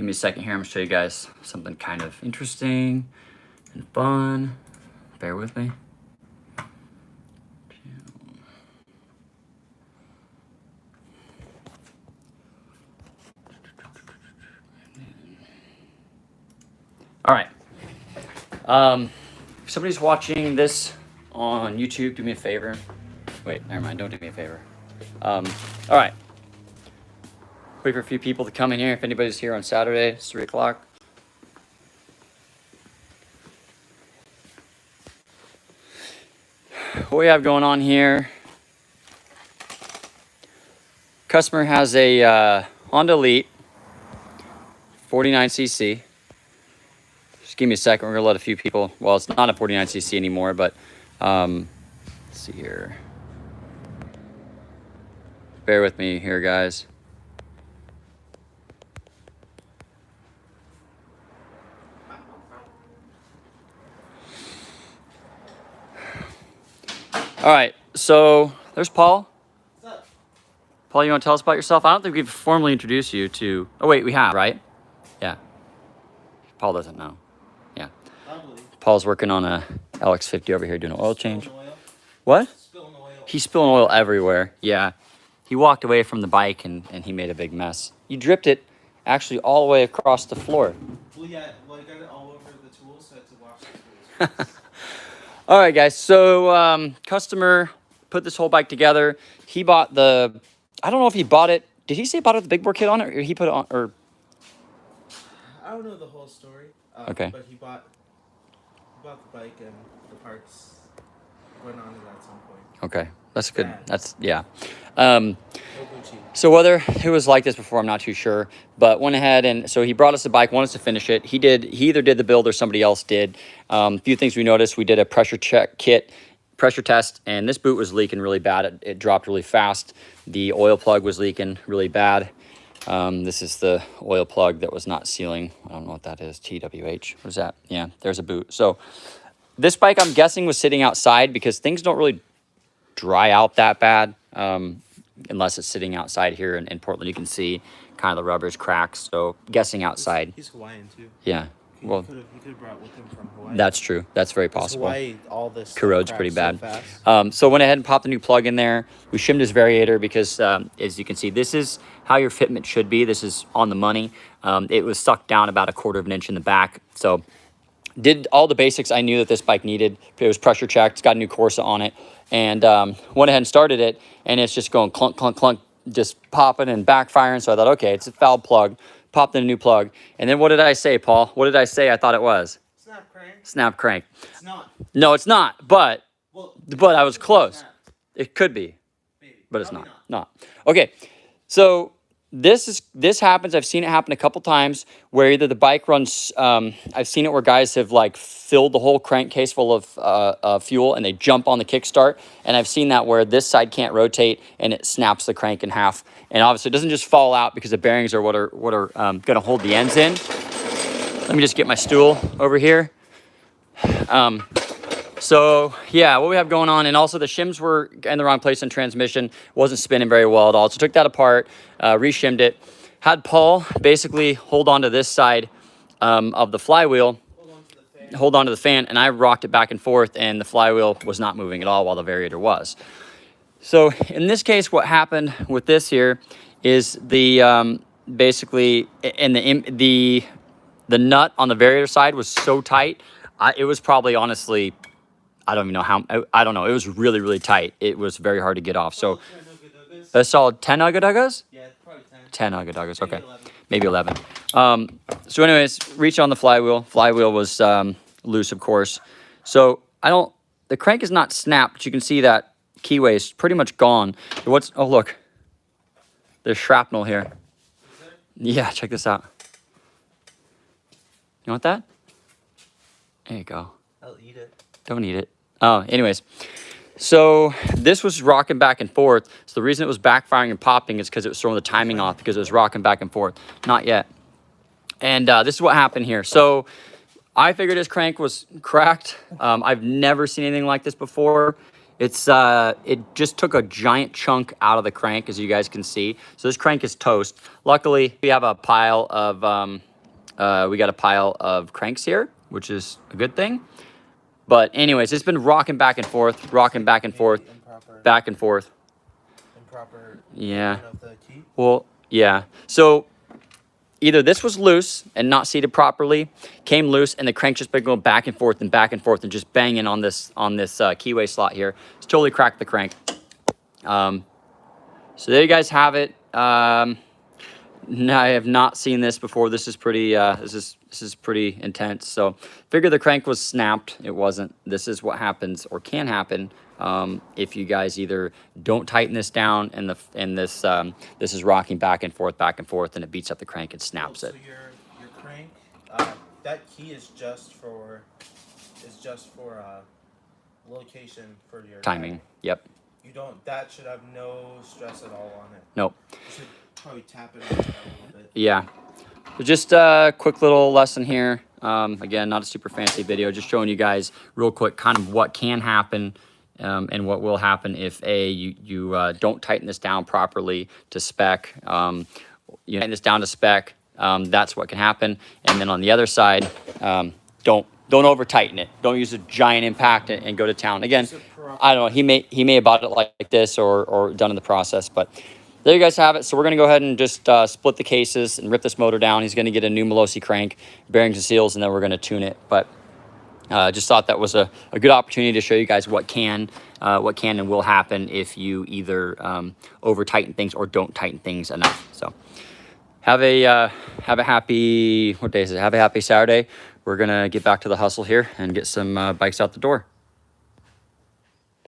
Give me a second here. I'm gonna show you guys something kind of interesting and fun. Bear with me. All right. If somebody's watching this on YouTube, do me a favor. Wait, never mind. Don't do me a favor. All right. Wait for a few people to come in here. If anybody's here on Saturday, it's 3 o'clock. What we have going on here. Customer has a Honda Elite 49cc. Just give me a second. We're gonna let a few people. Well, it's not a 49cc anymore, but let's see here. Bear with me here, guys. All right, so there's Paul. What's up? Paul, you want to tell us about yourself? I don't think we've formally introduced you to. Oh wait, we have, right? Yeah. Paul doesn't know. Yeah. Probably. Paul's working on a LX50 over here doing an oil change. Oil. What? Spilling oil. He's spilling oil everywhere. Yeah. He walked away from the bike and he made a big mess. You dripped it actually all the way across the floor. Well, yeah. Well, I got it all over the tools, so I had to wash the tools. All right, guys. So customer put this whole bike together. He bought the. I don't know if he bought it. Did he say he bought it with the big bore kit on it, or he put it on? Or I don't know the whole story. Okay. But he bought the bike and the parts went on it at some point. okay, that's good. Yeah. That's yeah. No Gucci. So whether it was like this before, I'm not too sure. But went ahead and so he brought us the bike, wanted us to finish it. He either did the build or somebody else did. A few things we noticed: we did a pressure check kit, pressure test, and this boot was leaking really bad. It dropped really fast. The oil plug was leaking really bad. This is the oil plug that was not sealing. I don't know what that is. TWH. What is that? Yeah, there's a boot. So this bike, I'm guessing, was sitting outside because things don't really dry out that bad. Unless it's sitting outside here in Portland, you can see kind of the rubber's cracked. So guessing outside. He's Hawaiian too. Yeah. Well, he could have brought with him from Hawaii. that's true. That's very possible. Hawaii, all this Corrodes cracks pretty so bad. fast. So went ahead and popped the new plug in there. We shimmed his variator because, as you can see, this is how your fitment should be. This is on the money. It was sucked down about 1/4 of an inch in the back. So did all the basics I knew that this bike needed. It was pressure checked. It's got a new Corsa on it. And went ahead and started it. And it's just going clunk, clunk, clunk, just popping and backfiring. So I thought, okay, it's a foul plug. Popped in a new plug. And then what did I say, Paul? What did I say I thought it was? Snap crank. Snap crank. It's not. No, it's not. But Well, I was close. snap, It could be, maybe. but it's Probably not. Okay, so this happens. I've seen it happen a couple times where either the bike runs. I've seen it where guys have like filled the whole crankcase full of fuel and they jump on the kickstart. And I've seen that where this side can't rotate and it snaps the crank in half. And obviously it doesn't just fall out because the bearings are what are going to hold the ends in. Let me just get my stool over here. So yeah, what we have going on, and also the shims were in the wrong place in transmission, wasn't spinning very well at all. So took that apart, re-shimmed it, had Paul basically hold on to this side of the flywheel, hold on to the fan, and I rocked it back and forth, and the flywheel was not moving at all while the variator was. So in this case, what happened with this here is the basically in the nut on the variator side was so tight, it was probably honestly. I don't even know how, I don't know. It was really, really tight. It was very hard to get off. So a solid 10 Ugga Duggas? Yeah, probably 10 10. Ugga Duggas, okay. Maybe 11. Maybe 11. So anyways, reach on the flywheel. Flywheel was loose, of course. So the crank is not snapped, but you can see that keyway is pretty much gone. Oh, look. There's shrapnel here. Yeah, check this out. You want that? There you go. I'll eat it. Don't eat it. Oh, anyways. So this was rocking back and forth. So the reason it was backfiring and popping is because it was throwing the timing off because it was rocking back and forth. Not yet. And this is what happened here. So I figured his crank was cracked. I've never seen anything like this before. It just took a giant chunk out of the crank, as you guys can see. So this crank is toast. Luckily, we have a pile of we got a pile of cranks here, which is a good thing. But anyways, it's been rocking back and forth, rocking back and forth, back and forth. Improper. Yeah. Of the key. Well, yeah. So either this was loose and not seated properly, came loose, and the crank just been going back and forth and just banging on this keyway slot here. It's totally cracked the crank. So there you guys have it. I have not seen this before. This is pretty. This is pretty intense. So figure the crank was snapped. It wasn't. This is what happens or can happen if you guys either don't tighten this down and this is rocking back and forth, and it beats up the crank and snaps it. So your crank, that key is just for location for your Timing. guide. Yep. You don't. That should have no stress at all on it. Nope. You should probably tap it a little bit. Yeah. So just a quick little lesson here. Again, not a super fancy video, just showing you guys real quick kind of what can happen and what will happen if you don't tighten this down properly to spec. You tighten this down to spec, that's what can happen. And then on the other side, don't over tighten it. Don't use a giant impact and go to town. Again, I don't know. He may have bought it like this or done in the process, but there you guys have it. So we're going to go ahead and just split the cases and rip this motor down. He's going to get a new Malossi crank, bearings and seals, and then we're going to tune it. But just thought that was a good opportunity to show you guys what can and will happen if you either over tighten things or don't tighten things enough. So have a happy, what day is it? Have a happy Saturday. We're going to get back to the hustle here and get some bikes out the door.